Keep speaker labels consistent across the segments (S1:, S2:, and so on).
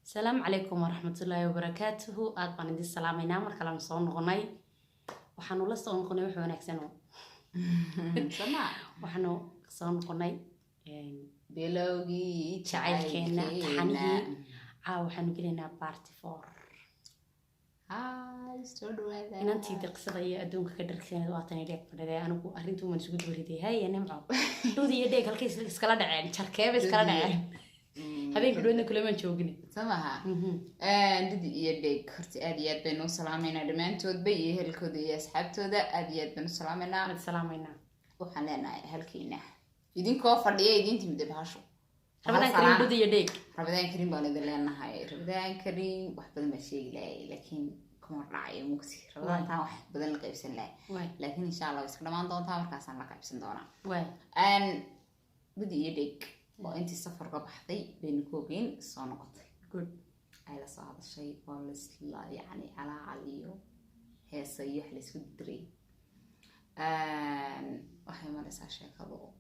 S1: السلام عليكم ورحمة الله وبركاته. أطبعا دي السلام ينام الكلام صون غني وحنو لا صون غني وحنا نكسنو
S2: سمع
S1: وحنو صون غني
S2: بلوغي
S1: شعيل كنا تحنيه وحنو قلنا بارتي فور
S2: هاي ستودو هذا
S1: إن أنتي تقصدي يا أدونك كدرك سنة وقتني ليك فده أنا بو أرنتو من سجود وريدي هاي أنا معه شو ذي يديك الكيس إسكالا دعين شركة إسكالا دعين هذين كلنا كل ما نشوفني
S2: سمعها ددي يديك خرتي أديات بينو سلامينا دمانتود بيه هالكود يا أصحابتود أديات بينو سلامينا
S1: السلام علينا
S2: وحنانا هالكينا يدين كوفر دي يدين تمد بهاشو
S1: رمضان كريم دودي يديك
S2: رمضان كريم بقول لنا هاي رمضان كريم واحد ما شيء لا لكن كمر راعي مكسي رمضان تاع واحد بدل القيبسن لا لكن إن شاء الله يسكن ما ندون تامر كاسن لك قيبسن دونا أن بدي يديك وأنتي سفر قبحتي بينكوبين صانقتي
S1: good
S2: على صعب الشيء والله لا يعني على عليو هي صيح لسودري وحي ما نسى شيء كذا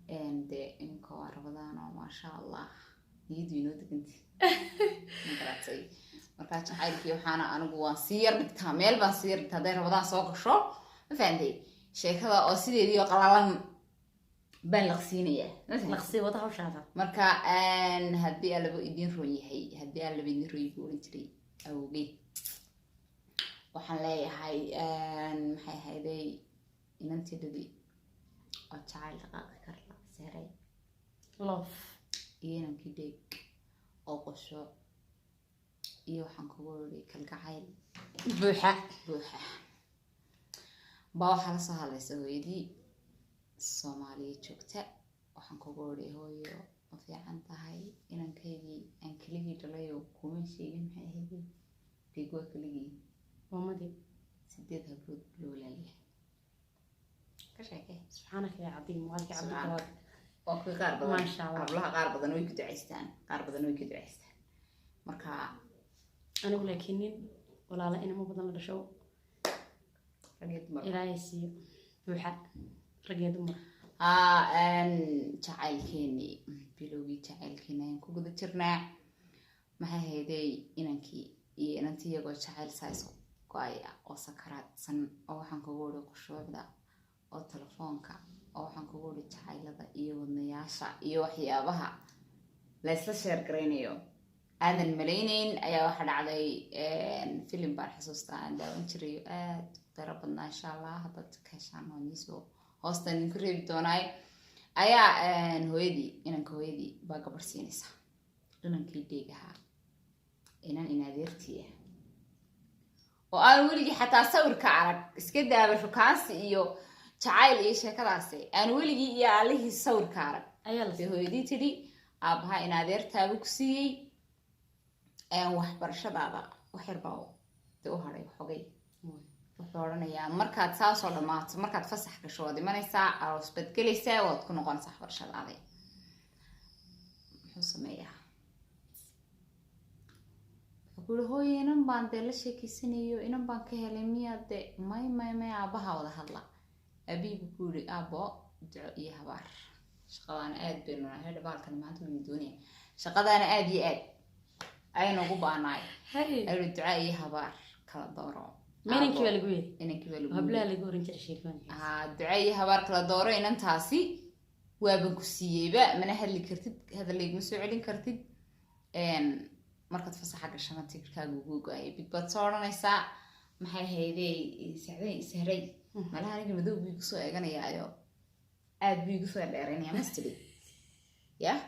S2: and إنكو رمضان ما شاء الله يدينو تكنتي مقرأتي مركز عائلتي وحنا أنا جوا سير بتكمل بسير تدير رمضان سوق شو ما فهمتي شيء كذا أصلي دي وقلالن بين لقسينية
S1: لقسي وضعه شاطر
S2: مركا أن هدي اللي بيدين رويحي هدي اللي بيدين روي بورنتري أو بي وحنلاقي هاي أن هاي هذي إن أنت تدي أتشعل دقائق كرلا سهري
S1: لوف
S2: إيه نمكي ديك أو قشة إيه وحنكوري كالقعيل
S1: بوحة
S2: باوحة لصها لسويدي الصومالية شوكتا waxaan kugu wari hooyo ma fiican tahay inankaygii aan keligii dhalay oo kuma sheegin maxay ahayd digo keligii
S1: mamadii
S2: 8 hablood loo leeyahay ka sheekay
S1: subxaanaka ya cadiim waalki cabdikalaad
S2: oo ku qaar badan
S1: ma sha Allah
S2: hablaha qaar badan way ku duceystaan marka
S1: anigu laakiin walaala inama badan la dhasho
S2: rageed mar
S1: ilaahay siiyo buuxa rageed mar
S2: أن تعالكيني بلوغي تعالكيني كوجد ترنع ما هيدي إنكي يقول تعال سايسو قايا أو سكرات سن أو حنكوجود قشوع ده أو تلفونك أو حنكوجود تعال هذا والنياشة وحيابها ليس شير كرينيو هذا الملايين أي واحد علي فيلم بارحسوستان ده ونشري تربنا إن شاء الله هذا تكشان ونسبه هاستن كريب دوناي أيا هويدي إنك هويدي باقبر سينيسا إنك يديجها إن ديرتيه وأنا ولي حتى أصور كعرق إسكده بشوكاس إيو تعال إيش هكذا أنا ولي يا عليه الصور كعرق
S1: أيلا
S2: هويدي تدي أبها إن ديرتها بكسي وحبر شبابا وحرباو توهري وحقي وحورنا markaad saas oo dhamaato markaad fasax gasho wadi manaysaa aroos bedgelaysaa waad ku noqonaysaa waxbarashadaada muxuu sameeyaa wuxuu hooyo inan baan la sheekeysanayo inan baan ka helay miyaade may aabaha wada hadla abiigu ku yiri aabo duco iyo habaar shaqadan aad baynu nahay dhibaalkan maanta ma doonaya shaqadan aad iyo aad aynu ugu baanaay ay duco iyo habaar kala dooro
S1: مينك بالقوي إنك بالقوي هبلا لقول إنت الشيكون
S2: دعاء هبارك للدورة إن أنت عسي وبنكسيه بقى من أهل اللي كرتد هذا اللي مسؤولين كرتد مركز فصح حق الشمال تكرك جوجو أي بتبصرنا نساء محي هيدي سهري ما لها نيجي مذوب بيقصوا أجانا يا أيو أد بيقصوا الأراني مستري يا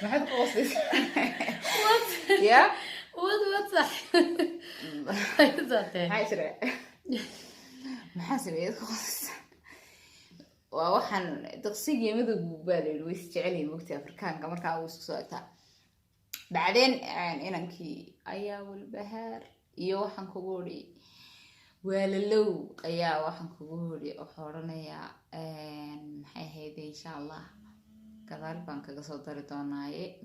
S2: ما حد قصص يا
S1: وات صح
S2: هاي شرع محاسب يدخل ووحن تقصيقي مذوق بالي ويستعلي وقتها فركان كمر كاوس سويتها بعدين يعني إنكي أيا والبهار يوحن كقولي وللو أيا وحن كقولي أحورنا يا هاي هذي إن شاء الله كذلك بانك قصدر دوناي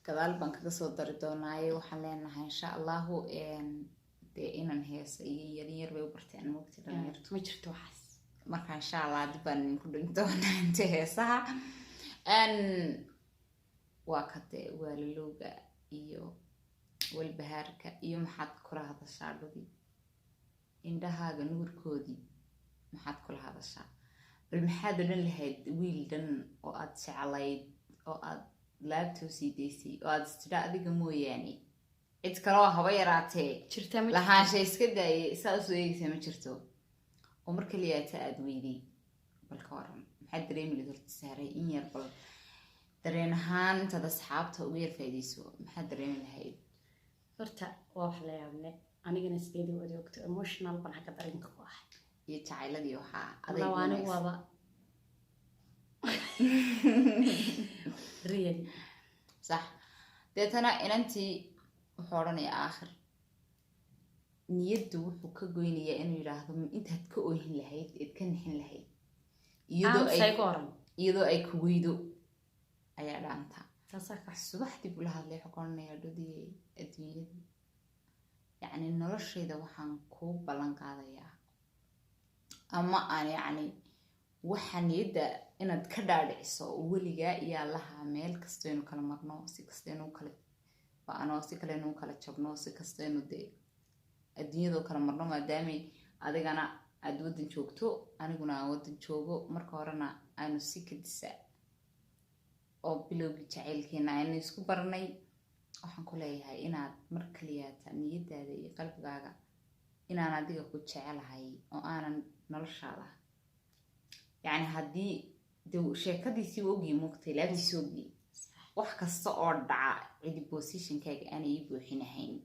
S2: كذلك بانك قصدر دوناي وحلينا إن شاء الله إن هيس يدير وبرتين وقت
S1: ما جرت وحس
S2: مركا إن شاء الله دبن كلن دونا انت هيسها waa kade waalalowga iyo walbahaarka iyo maxaad kula hadashaa dhudi indhahaaga nuurkoodii maxaad kula hadashaa bal maxaad odhan lahayd wiil dhan oo aad jeclayd oo aad laabtoo sii daysay oo aad istidha adiga mooyaane cid kaloo haba yaraatee lahaansha iska daayay saa usoo eegaysaa ma jirto oo mar kaliyaata aad weyday bal ka waran maxaad dareemi lahayd horta saaray in yar bal dareen ahaan intaad asxaabta uga yar faa'iidayso maxaad dareemi lahayd
S1: horta waa wax la yaab leh anigana sideedii wada ogto emotional baan xagga dareenka ku ahay
S2: iyo jacayladii waxaa
S1: anigu waaba real
S2: صح deetana inantii wuxuu odhanayaa aakhir niyaddu wuxuu ka goynayaa inuu yidhaahdo intaad ka oohin lahayd eed ka nixin lahayd iyadoo ay ku weydo ayaa dhaantaa subaxdii buu la hadlay wuxuu ka odhanayaa dhudiyey adduunyada yacni noloshayda waxaan kuu ballan qaadayaa ama aan yacni waxa niyadda inaad ka dhaadhiciso weligaa iyaa lahaa meel kastaynu kala marno si kastaynu kala ba'no si kalenu kala jabno si kastaynu dee adduunyadoo kala marno maadaamay adigana aad waddan joogto aniguna aan waddan joogo marka horena aanu si kadisa oo bilowgii jacaylkeena aynu isku baranay waxaan ku leeyahay inaad mar kaliyaata niyadaada iyo qalbigaaga inaan adiga ku jecelahay oo aanan noloshaada yacni haddii dee sheekadiisii ogii muugtay laabtiisi ogii wax kasta oo dhaca cidi positionkaaga aanay ii buuxinahayn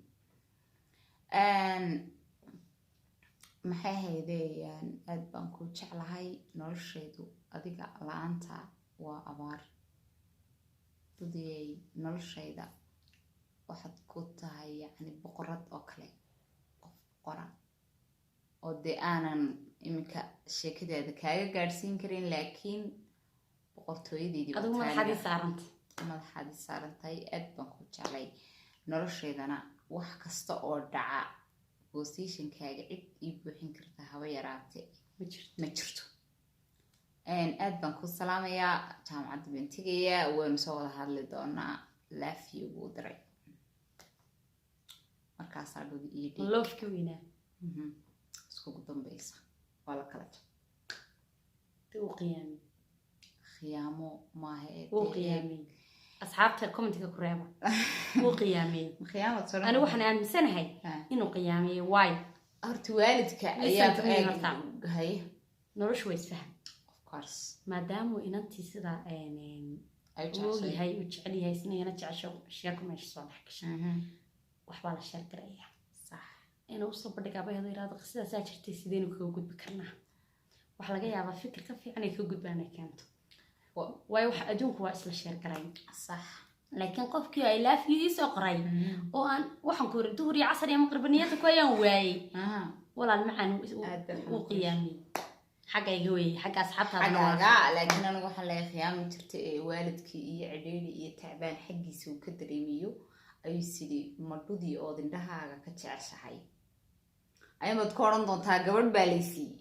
S2: maxay haydeyaan aad baan ku jeclahay noloshaydu adiga la-aanta waa abaar dudiyay noloshayda waxaad ku tahay yacni boqorad oo kale qof boqora oo dee aanan iminka sheekadaada kaaga gaadhsiin karin laakiin boqortooyadeydii madaxaadii saarantahay aad baan ku jeclay noloshaydana wax kasta oo dhaca positionkaaga cid ii buuxin karta haba yaraate ma jirto aad baan ku salaamayaa jaamacadda baan tegayaa waynu soo wada hadli doonaa laafiyo buu diray markaasaa dhudi iyo
S1: loofka weynaa
S2: iskugu dambaysa waa la kala khiyaamo maaha
S1: asxaabta commentiga ku reeba wuu qiyaamiyey anigu waxaan aaminsanahay inuu qiyaamiyey waay
S2: horta waalidka ayaa hay
S1: noloshu way isfahan maadaamuu inantii sidaa ogyahay u jecel yahay isnayana jecesho sheeko meesha soo dhex gashay waxbaa la sheer garayaa
S2: sax
S1: inuu usoo bandhiga abayado yiraahdo sidaasaa jirtay sideynu kaga gudbi karnaa waxa laga yaabaa fikir ka fiican ay kaga gudbaan ay keento waayo waxa adduunku waa isla sheer garayn
S2: sax
S1: laakiin qofkii ay laafiyii ii soo qoray oo aan waxaan ku yiri duhur iyo casar iyo maqrib niyada ku ayaan waayay walaal macaan uu qiyaamiyey xaggayga weeye xagga asxaabtaadana
S2: waa laakiin anigu waxaan leeyahay khiyaamo jirta ee waalidkii iyo cidhiidhi iyo tacbaan xaggiisa uu ka dareemiyo ayuu sidii madhudii ood indhahaaga ka jeceshahay ayaad ku odhan doontaa gabadh baa laysiiyey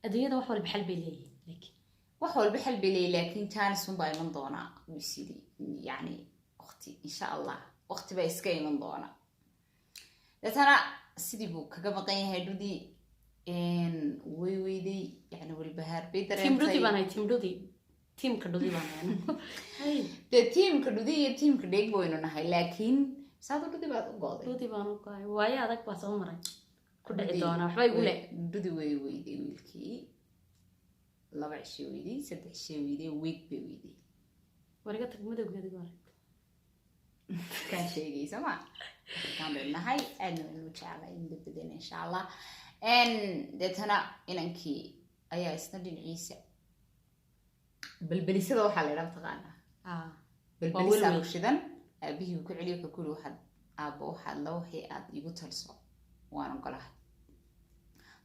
S1: adduunyada wax walba xal bay leeyihiin laakiin
S2: wax walba xal bay leeyihiin laakiin janisun baa iman doonaa wuu sidii yacni waqti insha allah waqti baa iska iman doona deetana sidii buu kaga maqan yahay dhudii way weyday yani walbahaar bay
S1: dareentay tiimka dhudi baan
S2: dee tiimka dhudi iyo tiimka dheeg baynu nahay laakiin saado dhudi baad u go'day
S1: dhudi baan u go'ay waayo adag baa soo maray ku dhici doona waxba igu le
S2: dhudi way weyday wiilkii 2 cisho weyday 3 cisho weyday week bay weyday
S1: wariga tag madowgeeda goor
S2: kaan sheegaysa ma kaan nahay aadna inuu jeclaa in dibadeen insha allah deetana inankii ayaa isna dhinaciisa balbelisada waxaa la yidhaha taqaanaa balbelisaa ku shidan aabihii ku celiyo ka kuli waxaad aabbo waxaad la wixii aad igu taliso waan ogolahay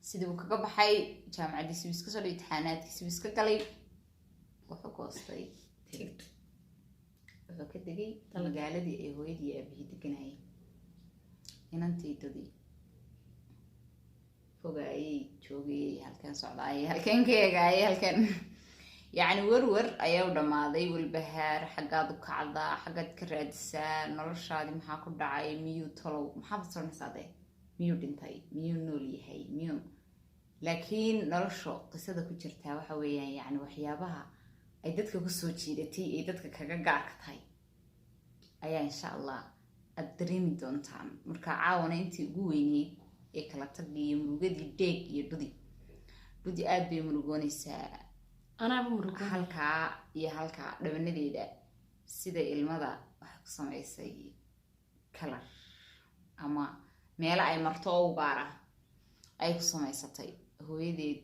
S2: sidii uu kaga baxay jaamacaddiisi buu iska soo dhigay imtixaanaadkiisi buu iska galay wuxuu goostay wuxuu ka degay magaaladii ay hooyadii aabihii deganayeen inantii dadii fogaayay joogayay halkan socdaayay halkan ka eegaayay halkan يعني ورور ayaa u dhamaaday walbahaar xaggaad u kacdaa xaggaad ka raadisaa noloshaadi maxaa ku dhacay miyuu tolow maxaad soonaysaade miyuu dhintay miyuu nool yahay miyuu laakiin nolosha qisada ku jirtaa waxa weeyaan yani waxyaabaha ay dadka ku soo jiidatay ee dadka kaga gaarka tahay ayaa insha Allah aad dareemi doontaan marka caawana intii ugu weyneyd ee kala tagii iyo murugadii deeg iyo dhudi aad bay murugoonaysaa
S1: anaba murugoon
S2: halka dhabanadeeda sida ilmada wax ku sameysay kalar ama meel ay marto oo gaara ay ku sameysatay hooyadeed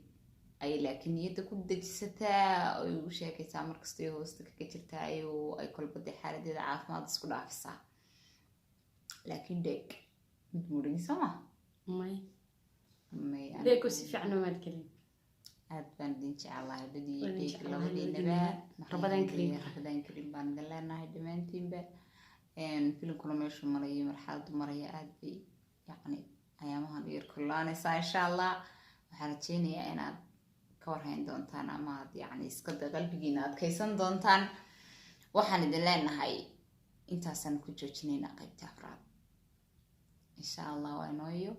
S2: ay laakiin niyada ku dajisataa oo u sheekaysaa markastoo hoosta kaga jirtaa oo ay kolbada xaaladeeda caafimaad isku dhaafisaa laakiin deeg mid murugiisa ma
S1: deeg si fiican ma gelin
S2: aad baan idin jecelahay badii deeg labadiinaba
S1: rabadaan
S2: karin baan idin leenahay dhammaantiinba filimkuna meeshu marayo marxaladu maraya aad bay yacni ayaamahan yar kullaanaysaa insha Allah waxaan rajeynayaa inaad ka warhayn doontaan ama aad yacni iska qalbigiina adkaysan doontaan waxaan idin leenahay intaasaan ku joojinaynaa qaybta afraad insha Allah waa inooyo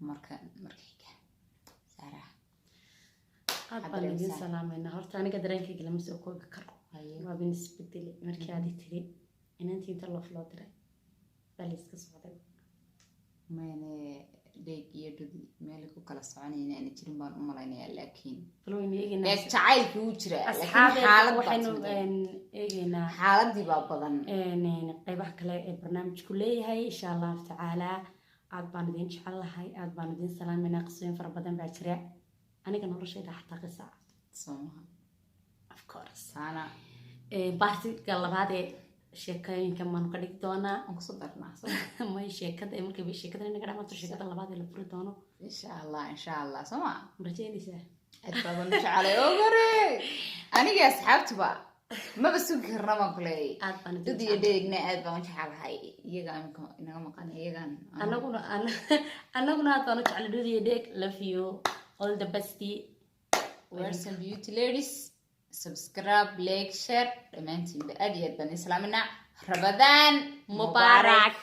S2: markayga Sarah
S1: aad baan idin salaamayna horta aniga dareenkayga lama soo koobi karo waa bin isbedeli markii aad tiri inantii inta loo flow diray bal iska socday
S2: maane deeg iyo dhudi meel ku kala soconayna aan jirin baan u malaynayaa laakiin
S1: balweyne eegina
S2: jacaylku uu jira
S1: laakiin xaalad waxaynu eegina
S2: xaaladii baa badan
S1: qaybaha kale ee barnaamijku leeyahay insha Allah tacaala aad baan idin jecelahay aad baan idin salaamayna qisooyin fara badan baa jira aniga noloshayda xataa qisa
S2: Soomaha
S1: of course
S2: sana
S1: baartiga labaad ee sheekooyinka maan ka dhig doonaa
S2: aan ku soo darnaa
S1: ma sheekada markii sheekada inaga dhamato sheekada labaad ee la furi doono
S2: insha Allah sama
S1: rajaynaysaa
S2: aad baan jecelahay oo gore aniga asxaabtuba maba sugi karnaa ma kulay
S1: aad baan
S2: dad iyo deegna aad baan jecelahay iyaga inaga maqan iyagan
S1: anaguna aad baan jecelahay dad iyo deeg love you all the best
S2: wear some beauty ladies subscribe like share dhammaantiin aad iyo aad baan islaamina Ramadan Mubarak